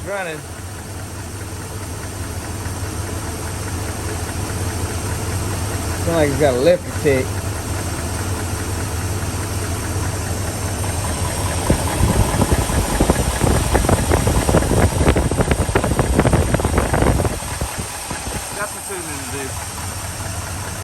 running. Sound like it's got a lifter tick. That's what tuning to do.